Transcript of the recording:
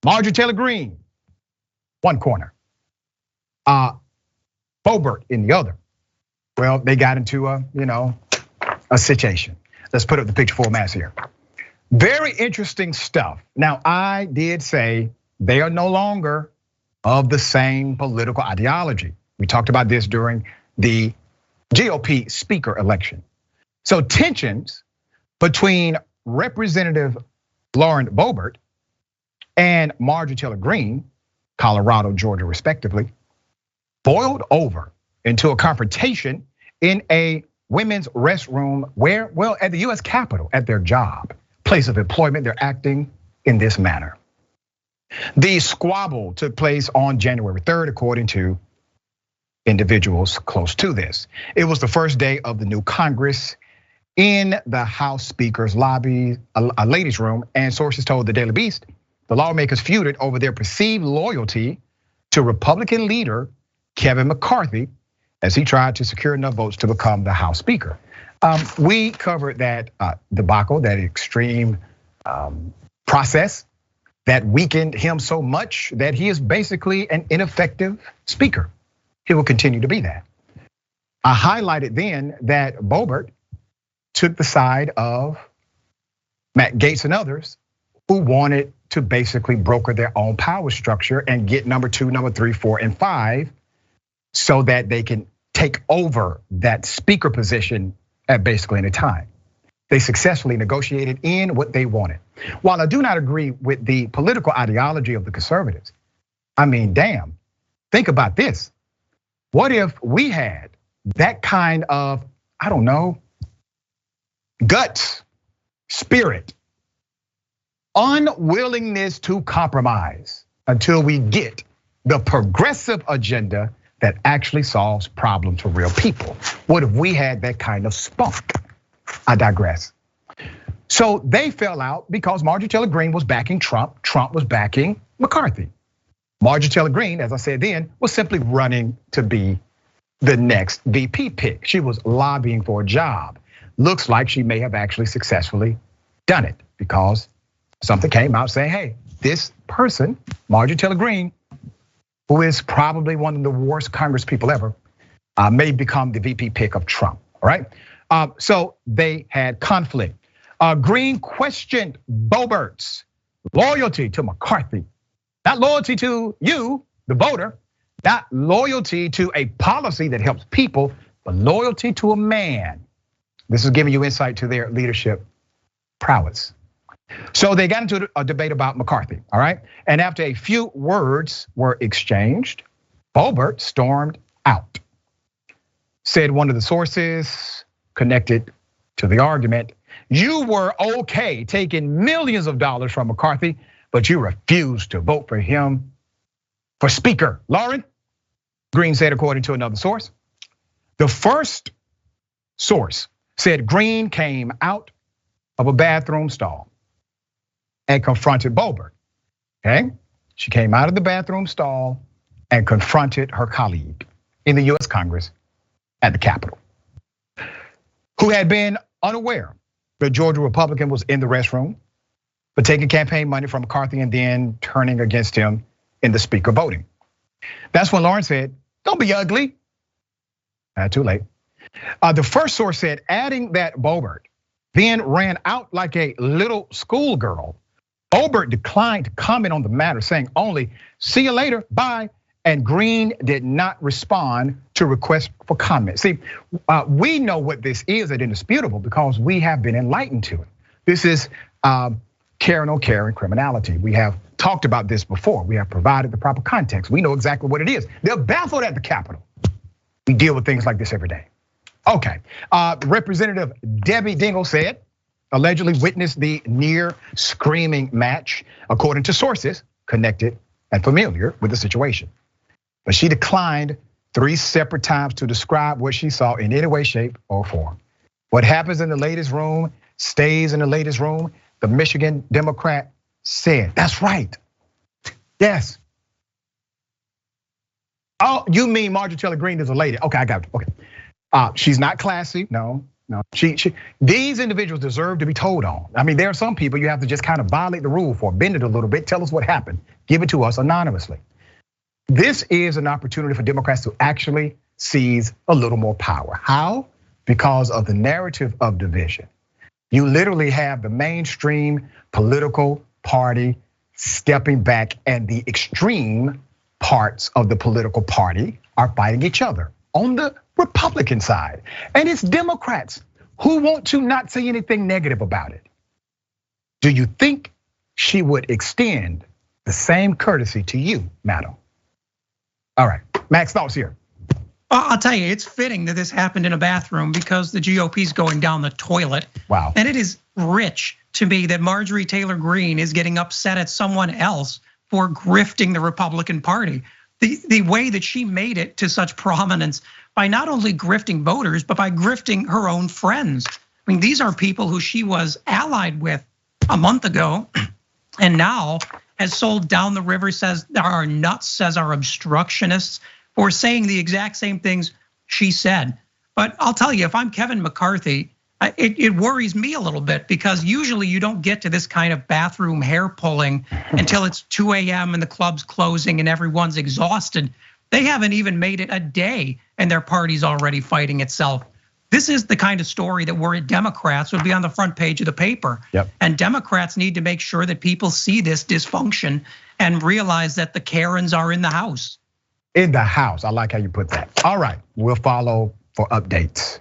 Marjorie Taylor Greene, one corner. Boebert in the other. Well, they got into a situation. Let's put up the picture full mass here. Very interesting stuff. Now, I did say they are no longer of the same political ideology. We talked about this during the GOP speaker election. So tensions between Representative Lauren Boebert and Marjorie Taylor Greene, Colorado, Georgia, respectively, boiled over into a confrontation in a women's restroom where, well, at the US Capitol, at their job, place of employment, they're acting in this manner. The squabble took place on January 3rd, according to individuals close to this. It was the first day of the new Congress in the House Speaker's lobby, a ladies' room, and sources told the Daily Beast the lawmakers feuded over their perceived loyalty to Republican leader Kevin McCarthy as he tried to secure enough votes to become the House Speaker. We covered that debacle, that extreme process that weakened him so much that he is basically an ineffective speaker. He will continue to be that. I highlighted then that Boebert took the side of Matt Gaetz and others who wanted to basically broker their own power structure and get number 2, number 3, 4, and 5 so that they can take over that speaker position at basically any time. They successfully negotiated in what they wanted. While I do not agree with the political ideology of the conservatives, I mean, damn, think about this. What if we had that kind of, I don't know, guts, spirit, unwillingness to compromise until we get the progressive agenda that actually solves problems for real people? What if we had that kind of spunk? I digress. So they fell out because Marjorie Taylor Greene was backing Trump. Trump was backing McCarthy. Marjorie Taylor Greene, as I said then, was simply running to be the next VP pick. She was lobbying for a job. Looks like she may have actually successfully done it because something came out saying, hey, this person, Marjorie Taylor Greene, who is probably one of the worst Congress people ever, may become the VP pick of Trump, all right? So they had conflict. Greene questioned Boebert's loyalty to McCarthy. Not loyalty to you, the voter, not loyalty to a policy that helps people, but loyalty to a man. This is giving you insight to their leadership prowess. So they got into a debate about McCarthy, all right? And after a few words were exchanged, Boebert stormed out. Said one of the sources connected to the argument, you were okay taking millions of dollars from McCarthy, but you refused to vote for him for speaker. Lauren, Greene said according to another source. The first source said Greene came out of a bathroom stall and confronted Boebert, okay? She came out of the bathroom stall and confronted her colleague in the US Congress at the Capitol, who had been unaware the Georgia Republican was in the restroom, but taking campaign money from McCarthy and then turning against him in the speaker voting. That's when Lauren said, don't be ugly. Too late. The first source said, adding that Boebert then ran out like a little schoolgirl. Boebert declined to comment on the matter, saying only, see you later, bye. And Greene did not respond to requests for comment. See, we know what this is at Indisputable because we have been enlightened to it. This is care or no care in criminality. We have talked about this before. We have provided the proper context. We know exactly what it is. They're baffled at the Capitol. We deal with things like this every day. Okay, Representative Debbie Dingell said, allegedly witnessed the near screaming match, according to sources connected and familiar with the situation. But she declined 3 separate times to describe what she saw in any way, shape, or form. What happens in the ladies' room stays in the ladies' room, the Michigan Democrat said. That's right, yes. Oh, you mean Marjorie Taylor Greene is a lady? Okay, I got it, okay. She's not classy, no. No, these individuals deserve to be told on. I mean, there are some people you have to just kind of violate the rule for, bend it a little bit, tell us what happened, give it to us anonymously. This is an opportunity for Democrats to actually seize a little more power. How? Because of the narrative of division. You literally have the mainstream political party stepping back, and the extreme parts of the political party are fighting each other on the Republican side. And it's Democrats who want to not say anything negative about it. Do you think she would extend the same courtesy to you, madam? All right, Max, thoughts here. I'll tell you, it's fitting that this happened in a bathroom because the GOP's going down the toilet. Wow. And it is rich to me that Marjorie Taylor Greene is getting upset at someone else for grifting the Republican Party. The way that she made it to such prominence by not only grifting voters, but by grifting her own friends. I mean, these are people who she was allied with a month ago, and now has sold down the river, says are nuts, says are obstructionists, for saying the exact same things she said. But I'll tell you, if I'm Kevin McCarthy, it worries me a little bit, because usually you don't get to this kind of bathroom hair pulling until it's 2 a.m. and the club's closing and everyone's exhausted. They haven't even made it a day and their party's already fighting itself. This is the kind of story that we're Democrats would be on the front page of the paper. Yep. And Democrats need to make sure that people see this dysfunction and realize that the Karens are in the house. In the house, I like how you put that. All right, we'll follow for updates.